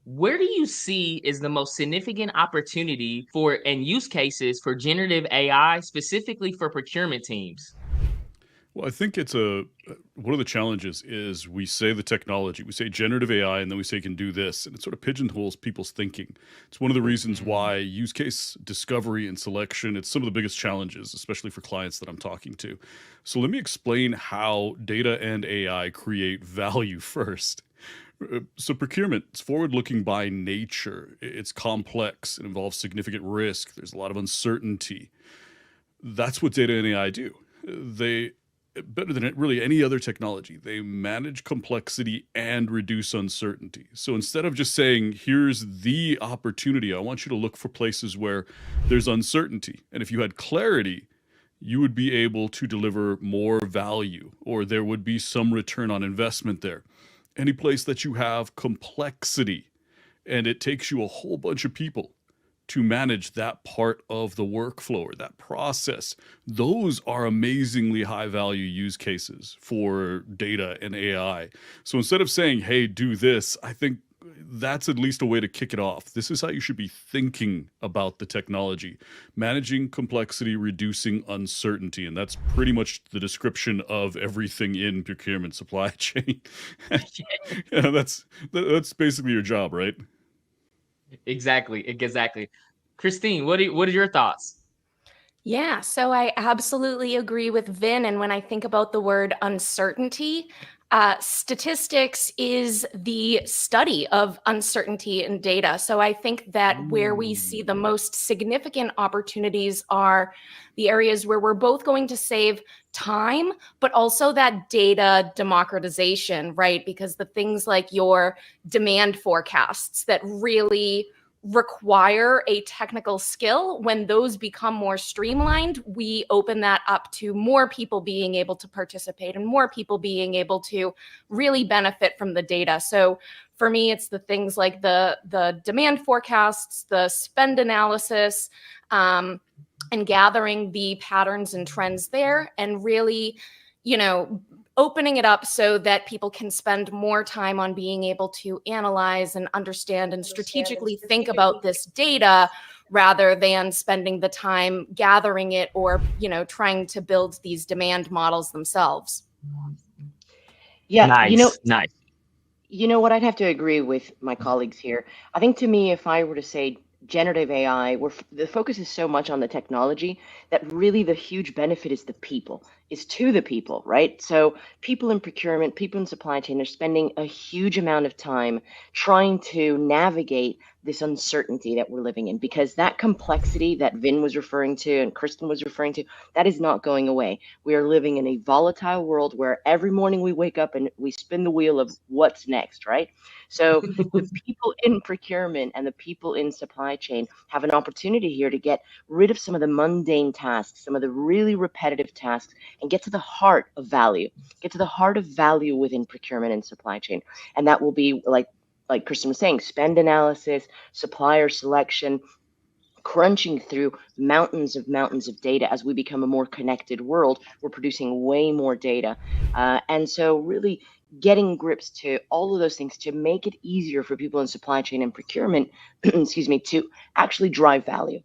Where do you see is the most significant opportunity for and use cases for generative AI, specifically for procurement teams? Well, I think it's one of the challenges is we say the technology, we say generative AI, and then we say can do this, and it sort of pigeonholes people's thinking. It's one of the reasons Mhm. why use case discovery and selection, it's some of the biggest challenges, especially for clients that I'm talking to. So let me explain how data and AI create value first. So procurement, it's forward-looking by nature. It's complex. It involves significant risk. There's a lot of uncertainty. That's what data and AI do. They better than really any other technology. They manage complexity and reduce uncertainty. So instead of just saying, here's the opportunity, I want you to look for places where there's uncertainty. And if you had clarity, you would be able to deliver more value, or there would be some return on investment there. Any place that you have complexity and it takes you a whole bunch of people to manage that part of the workflow or that process. Those are amazingly high value use cases for data and AI. So instead of saying, hey, do this, I think that's at least a way to kick it off. This is how you should be thinking about the technology, managing complexity, reducing uncertainty. And that's pretty much the description of everything in procurement supply chain. Yeah, that's basically your job, right? Exactly, exactly. Christine, what are your thoughts? Yeah, so I absolutely agree with Vin. And when I think about the word uncertainty, statistics is the study of uncertainty in data. So I think that where we see the Mm. most significant opportunities are the areas where we're both going to save time, but also that data democratization, right? Because the things like your demand forecasts that really require a technical skill, when those become more streamlined, we open that up to more people being able to participate and more people being able to really benefit from the data. So for me, it's the things like the demand forecasts, the spend analysis, and gathering the patterns and trends there, and really, you know, opening it up so that people can spend more time on being able to analyze and understand and strategically think about this data rather than spending the time gathering it or, trying to build these demand models themselves. Yeah, Nice, nice. what? I'd have to agree with my colleagues here. I think to me, if I were to say generative AI, where the focus is so much on the technology that really the huge benefit is the people, is to the people, right? So people in procurement, people in supply chain are spending a huge amount of time trying to navigate this uncertainty that we're living in, because that complexity that Vin was referring to and Kristen was referring to, that is not going away. We are living in a volatile world where every morning we wake up and we spin the wheel of what's next, right? So the people in procurement and the people in supply chain have an opportunity here to get rid of some of the mundane tasks, some of the really repetitive tasks, and get to the heart of value. Get to the heart of value within procurement and supply chain. And that will be like Kristen was saying, spend analysis, supplier selection, crunching through mountains of data. As we become a more connected world, we're producing way more data. And so really getting grips to all of those things to make it easier for people in supply chain and procurement, excuse me, to actually drive value.